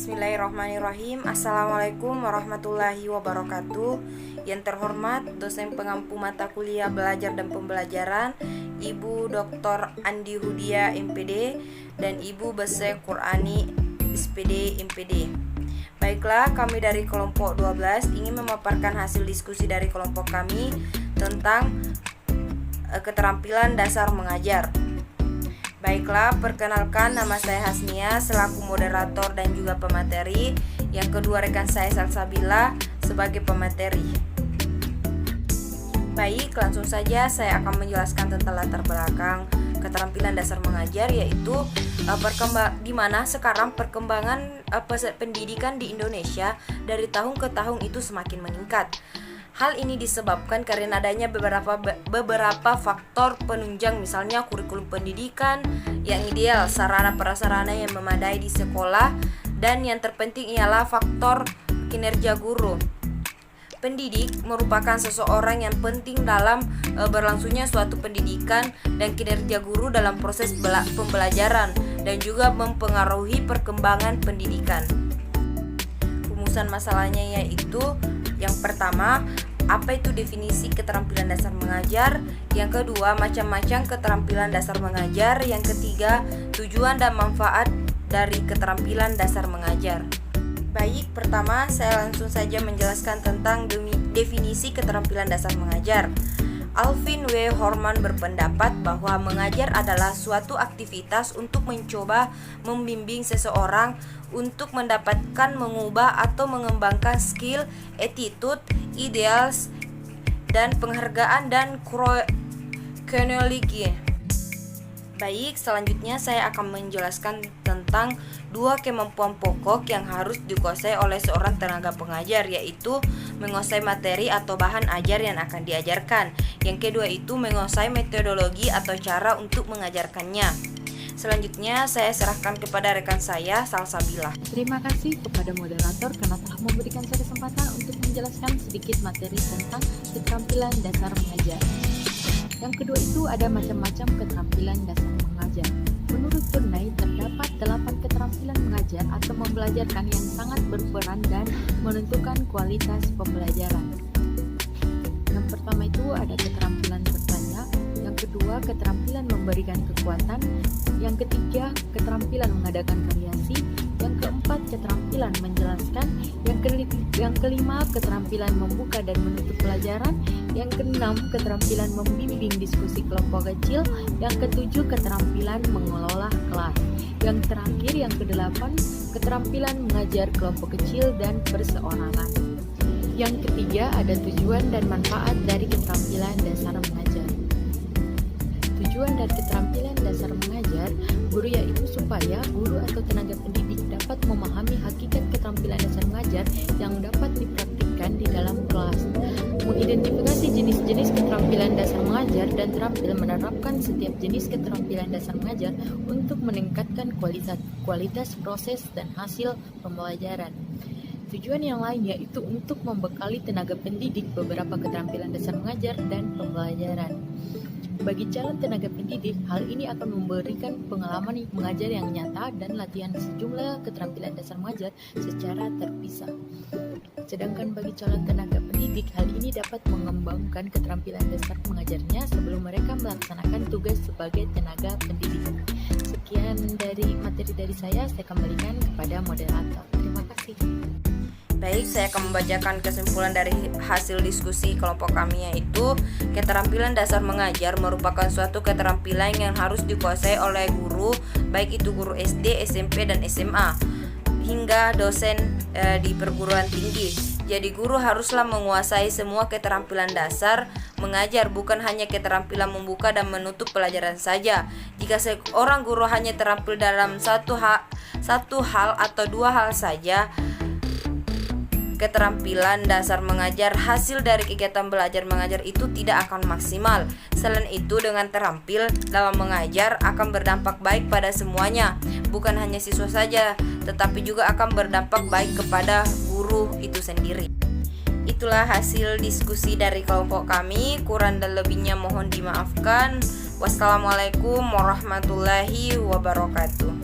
Bismillahirrahmanirrahim. Assalamualaikum warahmatullahi wabarakatuh. Yang terhormat dosen pengampu mata kuliah belajar dan pembelajaran Ibu Dr. Andi Hudia MPD dan Ibu Bese Qurani SPD MPD. Baiklah, kami dari kelompok 12 ingin memaparkan hasil diskusi dari kelompok kami tentang keterampilan dasar mengajar. Baiklah, perkenalkan, nama saya Hasnia selaku moderator dan juga pemateri. Yang kedua, rekan saya Salsabila sebagai pemateri. Baik, langsung saja saya akan menjelaskan tentang latar belakang keterampilan dasar mengajar, yaitu di mana sekarang perkembangan pendidikan di Indonesia dari tahun ke tahun itu semakin meningkat. Hal ini disebabkan karena adanya beberapa faktor penunjang, misalnya kurikulum pendidikan yang ideal, sarana prasarana yang memadai di sekolah, dan yang terpenting ialah faktor kinerja guru. Pendidik merupakan seseorang yang penting dalam berlangsungnya suatu pendidikan, dan kinerja guru dalam proses pembelajaran dan juga mempengaruhi perkembangan pendidikan. Rumusan masalahnya yaitu yang pertama, apa itu definisi keterampilan dasar mengajar? Yang kedua, macam-macam keterampilan dasar mengajar. Yang ketiga, tujuan dan manfaat dari keterampilan dasar mengajar. Baik, pertama saya langsung saja menjelaskan tentang definisi keterampilan dasar mengajar. Alvin W. Horman berpendapat bahwa mengajar adalah suatu aktivitas untuk mencoba membimbing seseorang untuk mendapatkan, mengubah atau mengembangkan skill, attitude, ideals, dan penghargaan dan kronologi. Baik, selanjutnya saya akan menjelaskan tentang dua kemampuan pokok yang harus dikuasai oleh seorang tenaga pengajar, yaitu menguasai materi atau bahan ajar yang akan diajarkan. Yang kedua itu menguasai metodologi atau cara untuk mengajarkannya. Selanjutnya saya serahkan kepada rekan saya, Salsabila. Terima kasih kepada moderator karena telah memberikan saya kesempatan untuk menjelaskan sedikit materi tentang keterampilan dasar mengajar. Yang kedua itu ada macam-macam keterampilan dasar mengajar. Menurut Turnay, terdapat 8 keterampilan mengajar atau membelajarkan yang sangat berperan dan menentukan kualitas pembelajaran. Yang pertama itu ada keterampilan bertanya, yang kedua keterampilan memberikan kekuatan, yang ketiga keterampilan mengadakan variasi, yang keempat keterampilan menjelaskan, yang kelima keterampilan membuka dan menutup pelajaran, yang keenam keterampilan membimbing diskusi kelompok kecil, yang ketujuh keterampilan mengelola kelas, yang terakhir yang kedelapan keterampilan mengajar kelompok kecil dan perseorangan. Yang ketiga ada tujuan dan manfaat dari keterampilan dasar mengajar. Tujuan dari keterampilan dasar mengajar guru yaitu supaya guru atau tenaga pendidik dapat memahami hakikat keterampilan dasar mengajar yang dapat dipraktikkan di dalam kelas, mengidentifikasi jenis-jenis keterampilan dasar mengajar dan terampil menerapkan setiap jenis keterampilan dasar mengajar untuk meningkatkan kualitas proses dan hasil pembelajaran. Tujuan yang lain yaitu untuk membekali tenaga pendidik beberapa keterampilan dasar mengajar dan pembelajaran. Bagi calon tenaga pendidik, hal ini akan memberikan pengalaman mengajar yang nyata dan latihan sejumlah keterampilan dasar mengajar secara terpisah. Sedangkan bagi calon tenaga pendidik, hal ini dapat mengembangkan keterampilan dasar mengajarnya sebelum mereka melaksanakan tugas sebagai tenaga pendidik. Sekian dari materi dari saya kembalikan kepada moderator. Terima kasih. Baik, saya akan membacakan kesimpulan dari hasil diskusi kelompok kami, yaitu keterampilan dasar mengajar merupakan suatu keterampilan yang harus dikuasai oleh guru, baik itu guru SD, SMP, dan SMA, hingga dosen di perguruan tinggi. Jadi guru haruslah menguasai semua keterampilan dasar mengajar, bukan hanya keterampilan membuka dan menutup pelajaran saja. Jika seorang guru hanya terampil dalam satu hal atau dua hal saja, keterampilan dasar mengajar, hasil dari kegiatan belajar mengajar itu tidak akan maksimal. Selain itu, dengan terampil dalam mengajar akan berdampak baik pada semuanya, bukan hanya siswa saja, tetapi juga akan berdampak baik kepada guru itu sendiri. Itulah hasil diskusi dari kelompok kami. Kurang dan lebihnya mohon dimaafkan. Wassalamualaikum warahmatullahi wabarakatuh.